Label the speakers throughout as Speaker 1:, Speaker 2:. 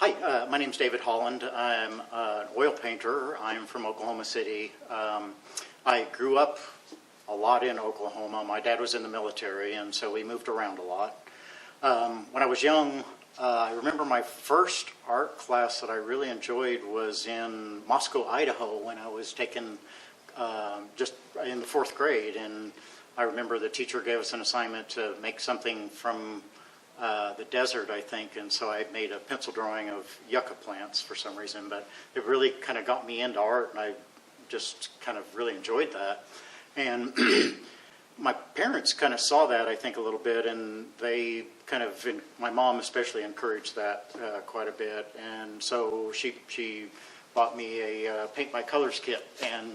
Speaker 1: Hi, my name's David Holland. I'm an oil painter. I'm from Oklahoma City. I grew up a lot in Oklahoma. My dad was in the military, and so we moved around a lot. When I was young, I remember my first art class that I really enjoyed was in Moscow, Idaho, when I was taking just in the 4th grade. And I remember the teacher gave us an assignment to make something from the desert, I think, and so I made a pencil drawing of yucca plants for some reason, but it really kind of got me into art, and I just kind of really enjoyed that. And my parents kind of saw that, I think, a little bit, and they kind of, my mom especially, encouraged that quite a bit, and so she bought me a paint by colors kit, and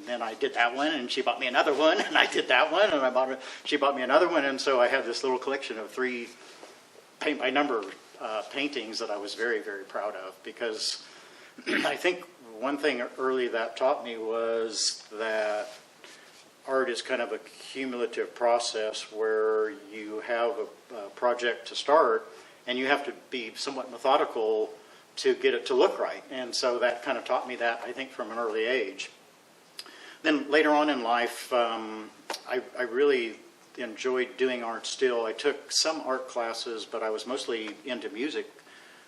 Speaker 1: then I did that one, and she bought me another one, and I did that one, and she bought me another one, and so I had this little collection of 3 paint by number paintings that I was very, very proud of, because I think one thing early that taught me was that art is kind of a cumulative process where you have a project to start, and you have to be somewhat methodical to get it to look right. And so that kind of taught me that, I think, from an early age. Then later on in life, I really enjoyed doing art still. I took some art classes, but I was mostly into music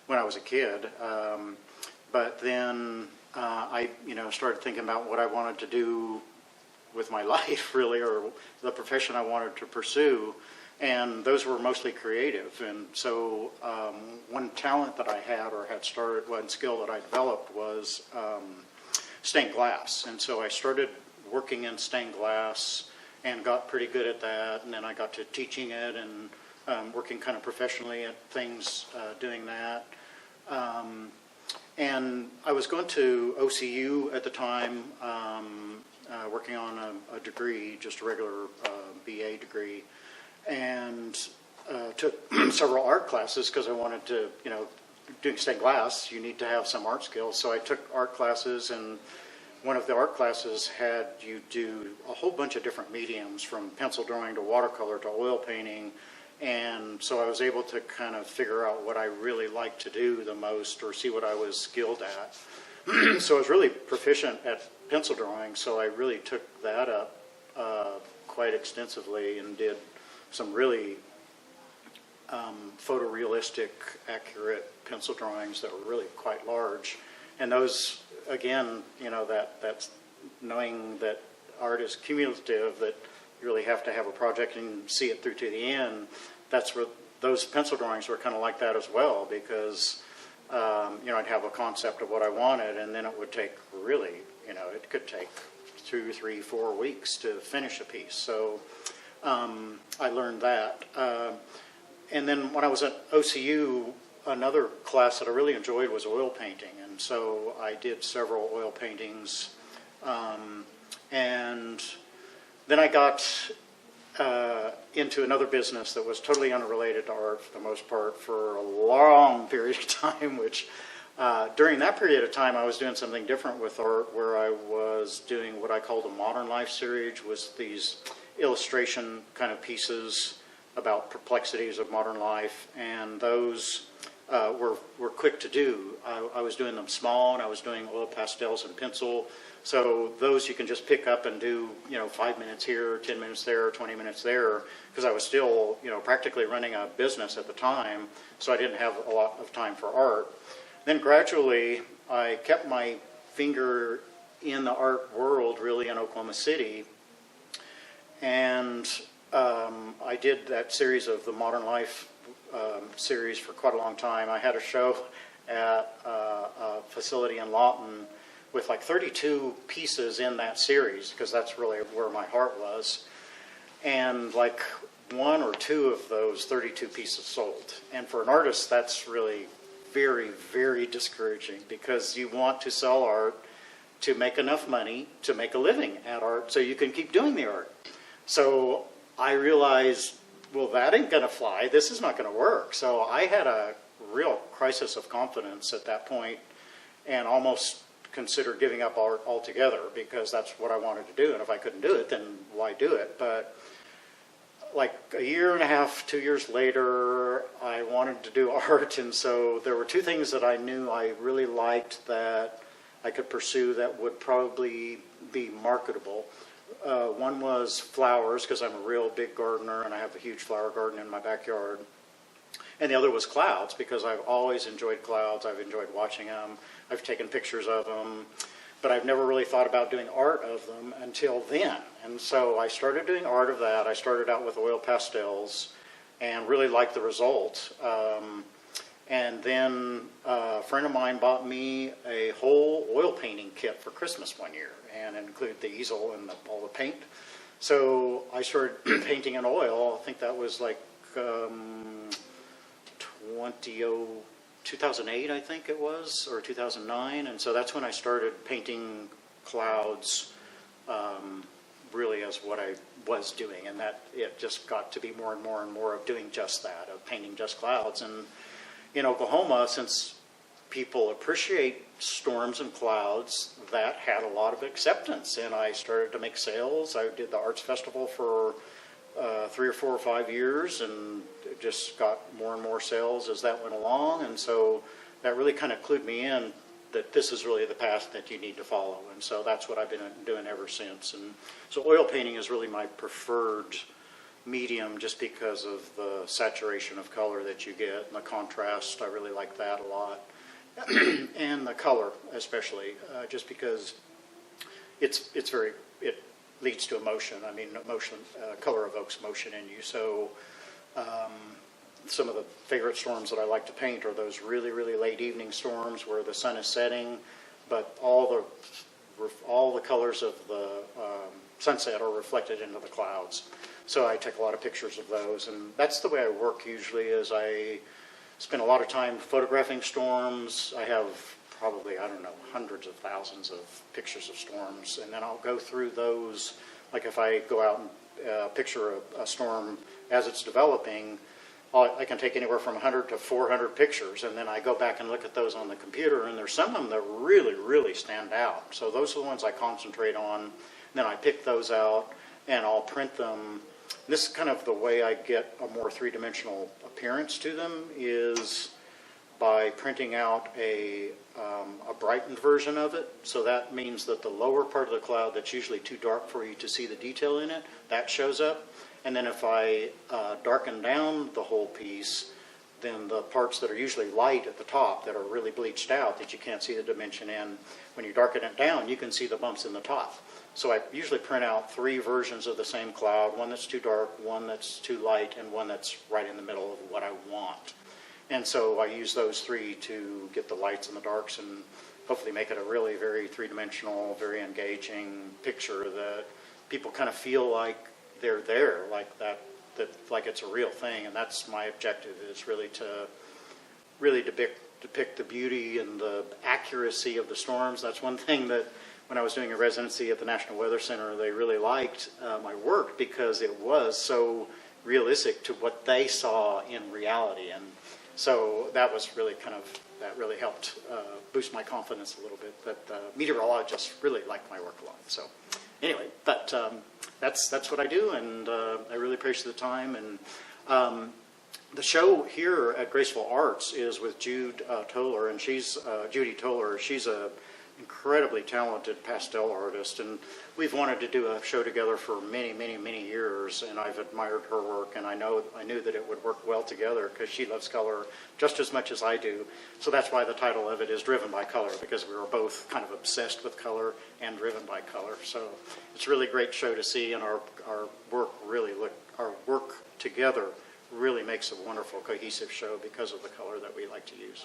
Speaker 1: when I was a kid. But then I started thinking about what I wanted to do with my life, really, or the profession I wanted to pursue. And those were mostly creative. And so one talent that I had started, one skill that I developed was stained glass. And so I started working in stained glass and got pretty good at that. And then I got to teaching it and working kind of professionally at things doing that. And I was going to OCU at the time, working on a degree, just a regular BA degree. And took several art classes because I wanted to, doing stained glass, you need to have some art skills. So I took art classes, and one of the art classes had you do a whole bunch of different mediums, from pencil drawing to watercolor to oil painting. And so I was able to kind of figure out what I really liked to do the most, or see what I was skilled at. So I was really proficient at pencil drawing, so I really took that up quite extensively and did some really photorealistic, accurate pencil drawings that were really quite large. And those, again, that's knowing that art is cumulative, that you really have to have a project and see it through to the end. That's where those pencil drawings were kind of like that as well, because I'd have a concept of what I wanted, and then it would take really, it could take 2, 3, 4 weeks to finish a piece. So I learned that. And then when I was at OCU, another class that I really enjoyed was oil painting. And so I did several oil paintings. And then I got into another business that was totally unrelated to art for the most part for a long period of time, which during that period of time I was doing something different with art, where I was doing what I called a modern life series, was these illustration kind of pieces about perplexities of modern life, and those were quick to do. I was doing them small, and I was doing oil pastels and pencil, so those you can just pick up and do 5 minutes here, 10 minutes there, 20 minutes there, because I was still practically running a business at the time, so I didn't have a lot of time for art. Then gradually I kept my finger in the art world, really, in Oklahoma City. And I did that series of the Modern Life series for quite a long time. I had a show at a facility in Lawton with like 32 pieces in that series, because that's really where my heart was. And like 1 or 2 of those 32 pieces sold. And for an artist, that's really very, very discouraging, because you want to sell art to make enough money to make a living at art so you can keep doing the art. So I realized, well, that ain't going to fly. This is not going to work. So I had a real crisis of confidence at that point, and almost considered giving up art altogether, because that's what I wanted to do. And if I couldn't do it, then why do it? But like a year and a half, 2 years later, I wanted to do art, and so there were two things that I knew I really liked that I could pursue that would probably be marketable. One was flowers, because I'm a real big gardener and I have a huge flower garden in my backyard. And the other was clouds, because I've always enjoyed clouds. I've enjoyed watching them. I've taken pictures of them. But I've never really thought about doing art of them until then. And so I started doing art of that. I started out with oil pastels and really liked the result. And then a friend of mine bought me a whole oil painting kit for Christmas one year, and it included the easel and all the paint. So I started painting in oil. I think that was like 2008, I think it was, or 2009. And so that's when I started painting clouds really as what I was doing. And that it just got to be more and more and more of doing just that, of painting just clouds. And in Oklahoma, since people appreciate storms and clouds, that had a lot of acceptance. And I started to make sales. I did the arts festival for 3 or 4 or 5 years, and it just got more and more sales as that went along. And so that really kind of clued me in that this is really the path that you need to follow. And so that's what I've been doing ever since. And so oil painting is really my preferred medium, just because of the saturation of color that you get and the contrast. I really like that a lot. And the color especially, just because it leads to emotion. I mean, color evokes emotion in you. So some of the favorite storms that I like to paint are those really, really late evening storms where the sun is setting, but all the colors of the sunset are reflected into the clouds. So I take a lot of pictures of those, and that's the way I work usually. Is I spend a lot of time photographing storms. I have probably, I don't know, hundreds of thousands of pictures of storms, and then I'll go through those. Like if I go out and picture a storm as it's developing, I can take anywhere from 100 to 400 pictures, and then I go back and look at those on the computer, and there's some of them that really, really stand out. So those are the ones I concentrate on. Then I pick those out, and I'll print them. This is kind of the way I get a more three-dimensional appearance to them, is by printing out a brightened version of it. So that means that the lower part of the cloud that's usually too dark for you to see the detail in it, that shows up. And then if I darken down the whole piece, then the parts that are usually light at the top that are really bleached out that you can't see the dimension in, when you darken it down, you can see the bumps in the top. So I usually print out 3 versions of the same cloud, one that's too dark, one that's too light, and one that's right in the middle of what I want. And so I use those 3 to get the lights and the darks and hopefully make it a really very three-dimensional, very engaging picture that people kind of feel like they're there, like that like it's a real thing. And that's my objective, is really to depict the beauty and the accuracy of the storms. That's one thing that when I was doing a residency at the National Weather Center, they really liked my work, because it was so realistic to what they saw in reality. And so that was really that really helped boost my confidence a little bit, that meteorologists really liked my work a lot. So anyway, but that's what I do, and I really appreciate the time. And the show here at Graceful Arts is with Judy Toller, and she's a incredibly talented pastel artist, and we've wanted to do a show together for many, many, many years, and I've admired her work, and I knew that it would work well together, because she loves color just as much as I do. So that's why the title of it is Driven by Color, because we were both kind of obsessed with color and driven by color. So it's a really great show to see, and our work together really makes a wonderful, cohesive show because of the color that we like to use.